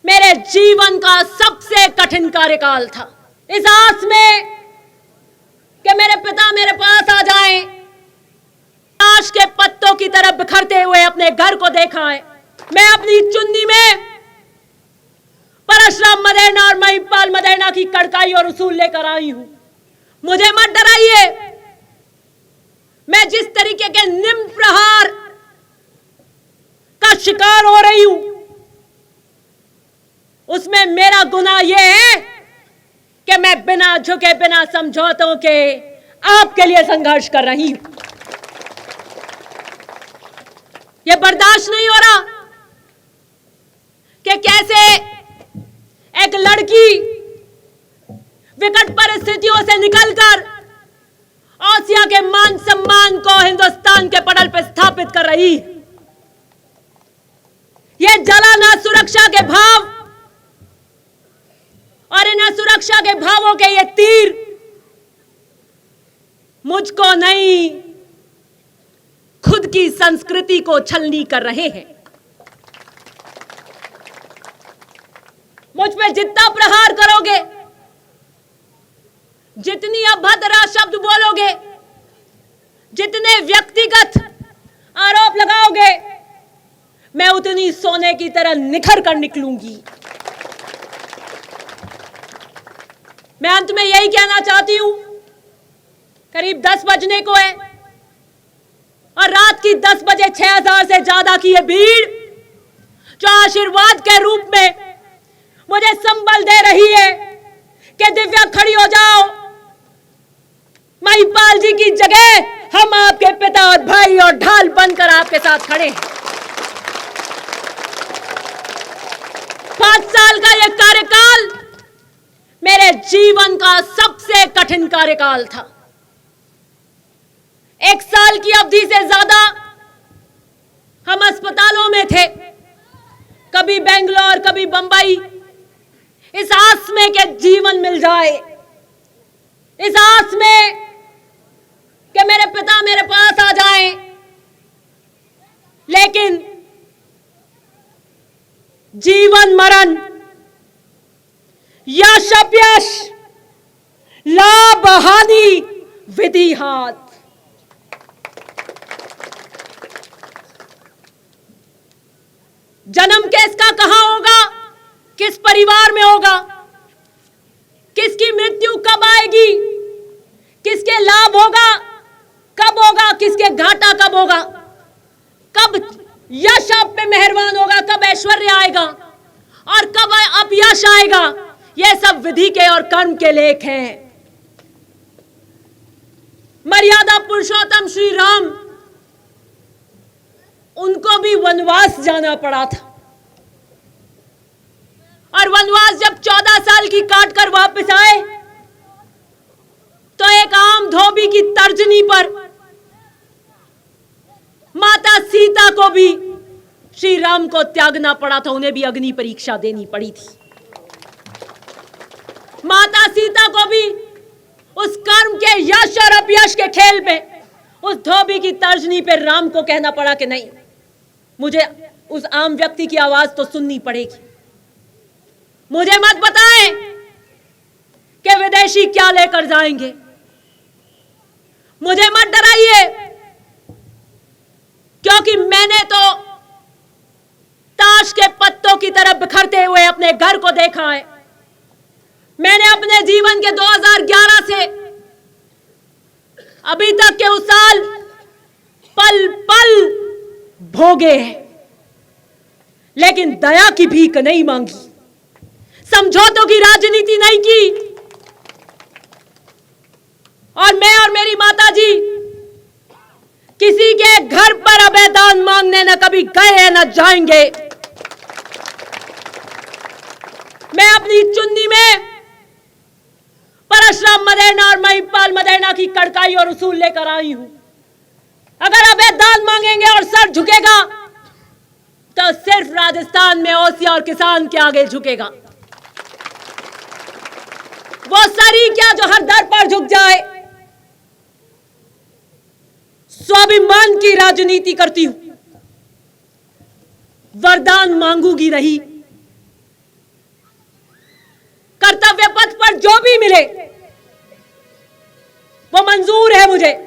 मेरे जीवन का सबसे कठिन कार्यकाल था। इस आस में कि मेरे पिता मेरे पास आ जाएं, ताश के पत्तों की तरह बिखरते हुए अपने घर को देखा है। मैं अपनी चुन्नी में परशुराम मदेरणा और महिपाल मदेरणा की कड़काई और उसूल लेकर आई हूं। मुझे मत डराइए। मैं जिस तरीके के निम्न प्रहार का शिकार हो रही हूं, उसमें मेरा गुनाह यह है कि मैं बिना झुके बिना समझौतों के आपके लिए संघर्ष कर रही हूं। यह बर्दाश्त नहीं हो रहा कि कैसे एक लड़की विकट परिस्थितियों से निकलकर ओसिया के मान सम्मान को हिंदुस्तान के पटल पर स्थापित कर रही। यह जला ना सुरक्षा के भाव और इन असुरक्षा के भावों के ये तीर मुझको नहीं, खुद की संस्कृति को छलनी कर रहे हैं। मुझ पे जितना प्रहार करोगे, जितनी अभद्र शब्द बोलोगे, जितने व्यक्तिगत आरोप लगाओगे, मैं उतनी सोने की तरह निखर कर निकलूंगी। मैं अंत में यही कहना चाहती हूं, करीब 10 बजने को है और रात की 10 बजे 6000 से ज्यादा की यह भीड़ जो आशीर्वाद के रूप में मुझे संबल दे रही है कि दिव्या खड़ी हो जाओ, महिपाल जी की जगह हम आपके पिता और भाई और ढाल बनकर आपके साथ खड़े हैं। 5 साल का यह कार्यकाल मेरे जीवन का सबसे कठिन कार्यकाल था। 1 साल की अवधि से ज्यादा हम अस्पतालों में थे, कभी बेंगलोर कभी बंबई, इस आस में कि जीवन मिल जाए, इस आस में कि मेरे पिता मेरे पास आ जाएं। लेकिन जीवन मरण, यश अपयश, लाभ हानि, विधि हाथ, जन्म किसका कहां होगा, किस परिवार में होगा, किसकी मृत्यु कब आएगी, किसके लाभ होगा कब होगा, किसके घाटा कब होगा, कब यश आप पे मेहरबान होगा, कब ऐश्वर्य आएगा और कब अपयश आएगा, यह सब विधि के और कर्म के लेख हैं। मर्यादा पुरुषोत्तम श्री राम, उनको भी वनवास जाना पड़ा था और वनवास जब 14 साल की काट कर वापस आए तो एक आम धोबी की तर्जनी पर माता सीता को भी श्री राम को त्यागना पड़ा था, उन्हें भी अग्नि परीक्षा देनी पड़ी थी। माता सीता को भी उस कर्म के यश और अपयश के खेल में उस धोबी की तर्जनी पे राम को कहना पड़ा कि नहीं, मुझे उस आम व्यक्ति की आवाज तो सुननी पड़ेगी। मुझे मत बताएं कि विदेशी क्या लेकर जाएंगे, मुझे मत डराइए, क्योंकि मैंने तो ताश के पत्तों की तरह बिखरते हुए अपने घर को देखा है। मैंने अपने जीवन के 2011 से अभी तक के उस साल पल पल भोगे हैं, लेकिन दया की भीख नहीं मांगी, समझौतों की राजनीति नहीं की। और मैं और मेरी माता जी किसी के घर पर अभयदान मांगने न कभी गए न जाएंगे। मैं अपनी चुन्नी में परशुराम मदेरणा और महिपाल मदेरणा की कड़काई और उसूल लेकर आई हूं। अगर अभयदान मांगेंगे और सर झुकेगा तो सिर्फ राजस्थान में ओसिया और किसान के आगे झुकेगा। वो सर ही क्या जो हर दर पर झुक जाए। स्वाभिमान की राजनीति करती हूं, वरदान मांगूंगी नहीं, पर जो भी मिले वो मंजूर है मुझे।